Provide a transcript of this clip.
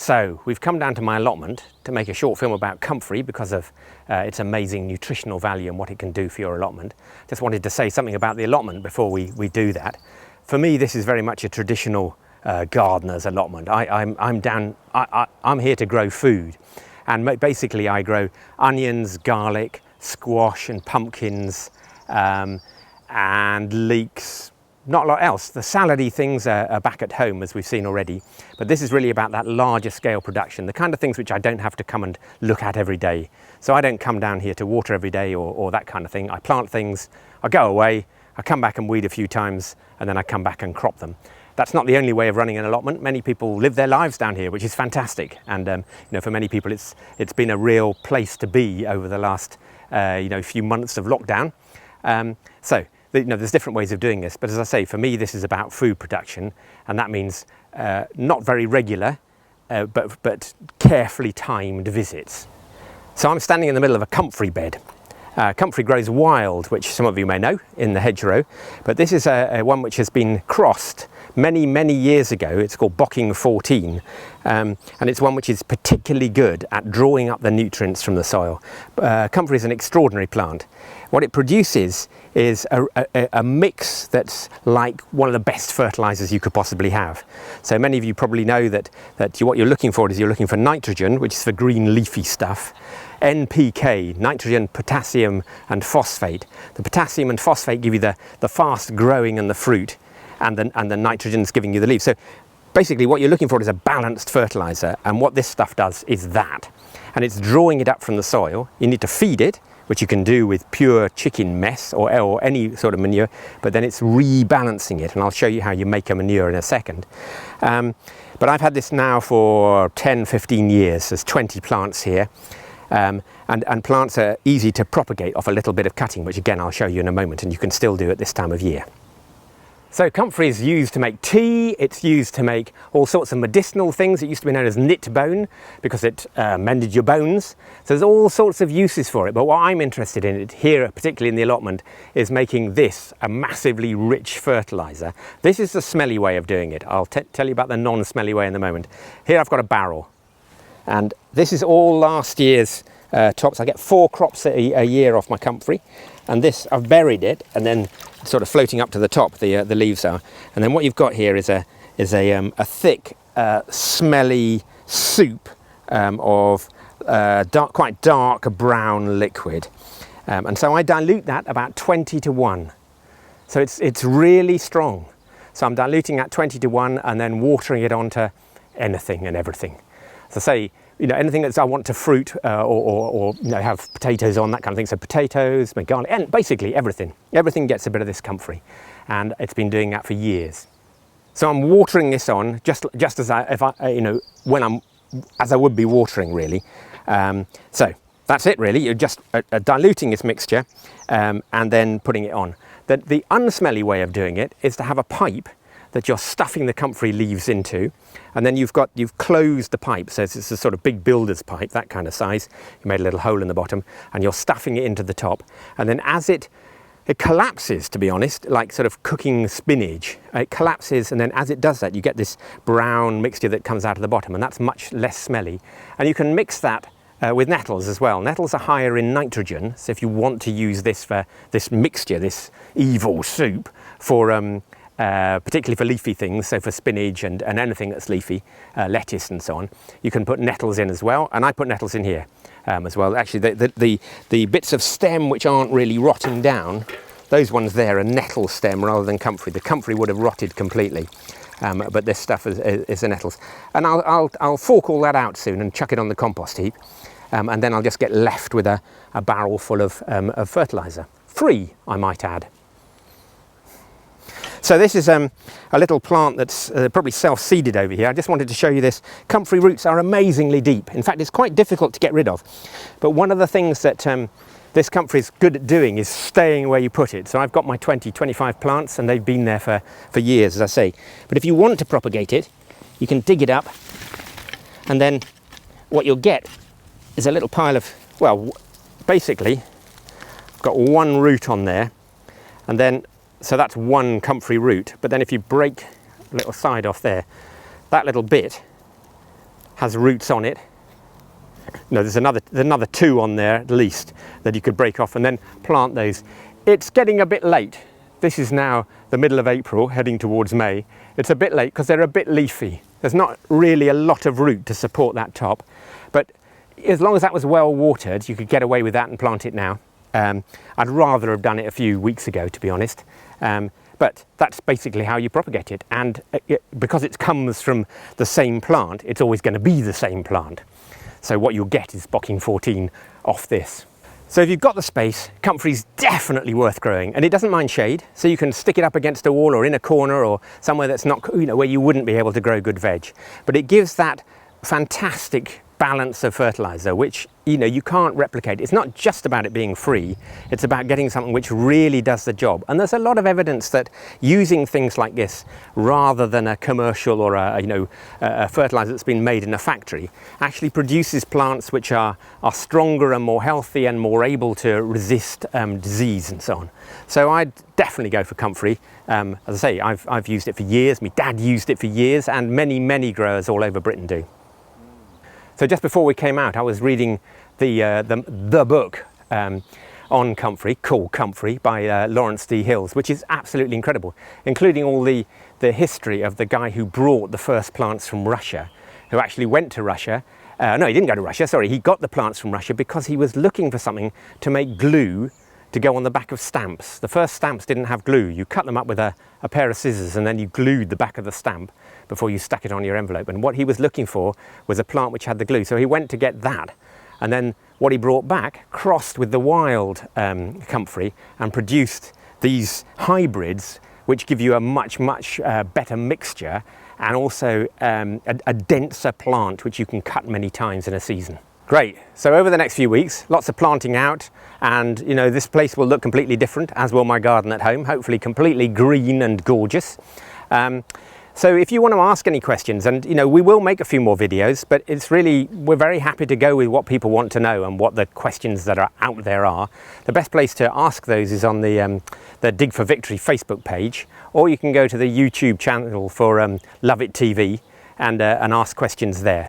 So we've come down to my allotment to make a short film about Comfrey because of its amazing nutritional value and what it can do for your allotment. Just wanted to say something about the allotment before we do that. For me, this is very much a traditional gardener's allotment. I'm here to grow food, and basically I grow onions, garlic, squash and pumpkins and leeks. Not a lot else. The salady things are back at home, as we've seen already, but this is really about that larger scale production, the kind of things which I don't have to come and look at every day. So I don't come down here to water every day or that kind of thing. I plant things, I go away, I come back and weed a few times, and then I come back and crop them. That's not the only way of running an allotment. Many people live their lives down here, which is fantastic. And you know, for many people, it's been a real place to be over the last few months of lockdown. There's different ways of doing this, but as I say, for me, this is about food production, and that means not very regular, but carefully timed visits. So I'm standing in the middle of a comfrey bed. Comfrey grows wild, which some of you may know, in the hedgerow, but this is one which has been crossed many years ago. It's called Bocking 14, and it's one which is particularly good at drawing up the nutrients from the soil. Comfrey is an extraordinary plant. What it produces is a mix that's like one of the best fertilizers you could possibly have. So many of you probably know that what you're looking for is you're looking for nitrogen, which is for green leafy stuff, NPK, nitrogen, potassium and phosphate. The potassium and phosphate give you the fast growing and the fruit, and the nitrogen's giving you the leaves. So basically what you're looking for is a balanced fertilizer, and what this stuff does is that. And it's drawing it up from the soil. You need to feed it, which you can do with pure chicken mess or any sort of manure, but then it's rebalancing it, and I'll show you how you make a manure in a second. But I've had this now for 10-15 years. There's 20 plants here, and plants are easy to propagate off a little bit of cutting, which again I'll show you in a moment, and you can still do at this time of year. So comfrey is used to make tea, it's used to make all sorts of medicinal things. It used to be known as knit bone because it mended your bones. So there's all sorts of uses for it, but what I'm interested in here, particularly in the allotment, is making this a massively rich fertiliser. This is the smelly way of doing it. I'll tell you about the non-smelly way in a moment. Here I've got a barrel, and this is all last year's tops. I get 4 crops a year off my comfrey, and this, I've buried it, and then sort of floating up to the top, the leaves are. And then what you've got here is a thick, smelly soup of quite dark brown liquid. And so I dilute that about 20-1. So it's really strong. So I'm diluting that 20-1 and then watering it onto anything and everything. So say, anything that I want to fruit or have potatoes on, that kind of thing. So potatoes, my garlic, and basically everything. Everything gets a bit of this comfrey, and it's been doing that for years. So I'm watering this on just as I would be watering, really. So that's it, really. You're just diluting this mixture and then putting it on. The unsmelly way of doing it is to have a pipe that you're stuffing the comfrey leaves into, and then you've closed the pipe, so it's a sort of big builder's pipe, that kind of size. You made a little hole in the bottom, and you're stuffing it into the top, and then as it collapses, to be honest, like sort of cooking spinach, it collapses, and then as it does that, you get this brown mixture that comes out of the bottom, and that's much less smelly. And you can mix that with nettles as well. Nettles are higher in nitrogen, so if you want to use this for this mixture, this evil soup, for particularly for leafy things, so for spinach and anything that's leafy, lettuce and so on, you can put nettles in as well, and I put nettles in here as well. Actually, the bits of stem which aren't really rotting down, those ones there are nettle stem rather than comfrey. The comfrey would have rotted completely, but this stuff is the nettles. And I'll fork all that out soon and chuck it on the compost heap, and then I'll just get left with a barrel full of fertiliser. Free, I might add. So this is a little plant that's probably self-seeded over here. I just wanted to show you this. Comfrey roots are amazingly deep. In fact, it's quite difficult to get rid of. But one of the things that this comfrey is good at doing is staying where you put it. So I've got my 20-25 plants, and they've been there for years, as I say. But if you want to propagate it, you can dig it up, and then what you'll get is a little pile of, well, basically, I've got one root on there, and then so that's one comfrey root, but then if you break a little side off there, that little bit has roots on it. No, there's another 2 on there at least that you could break off and then plant those. It's getting a bit late. This is now the middle of April, heading towards May. It's a bit late because they're a bit leafy. There's not really a lot of root to support that top, but as long as that was well watered, you could get away with that and plant it now. I'd rather have done it a few weeks ago, to be honest. But that's basically how you propagate it. And because it comes from the same plant, it's always going to be the same plant. So what you'll get is Bocking 14 off this. So if you've got the space, Comfrey's definitely worth growing, and it doesn't mind shade, so you can stick it up against a wall or in a corner or somewhere that's not, where you wouldn't be able to grow good veg. But it gives that fantastic balance of fertiliser, which you can't replicate. It's not just about it being free, it's about getting something which really does the job. And there's a lot of evidence that using things like this rather than a commercial or a fertiliser that's been made in a factory actually produces plants which are stronger and more healthy and more able to resist disease and so on. So I'd definitely go for Comfrey. As I say, I've used it for years, my dad used it for years, and many growers all over Britain do. So just before we came out, I was reading the book on Comfrey, called Comfrey, by Lawrence D. Hills, which is absolutely incredible, including all the history of the guy who brought the first plants from Russia, who actually went to Russia. No, he didn't go to Russia, sorry, he got the plants from Russia because he was looking for something to make glue to go on the back of stamps. The first stamps didn't have glue. You cut them up with a pair of scissors and then you glued the back of the stamp before you stuck it on your envelope. And what he was looking for was a plant which had the glue. So he went to get that. And then what he brought back crossed with the wild Comfrey and produced these hybrids which give you a much better mixture and also a denser plant which you can cut many times in a season. Great. So over the next few weeks, lots of planting out, and this place will look completely different, as will my garden at home, hopefully completely green and gorgeous. So if you want to ask any questions, and we will make a few more videos, but we're very happy to go with what people want to know and what the questions that are out there are. The best place to ask those is on the Dig for Victory Facebook page, or you can go to the YouTube channel for Love It TV and ask questions there.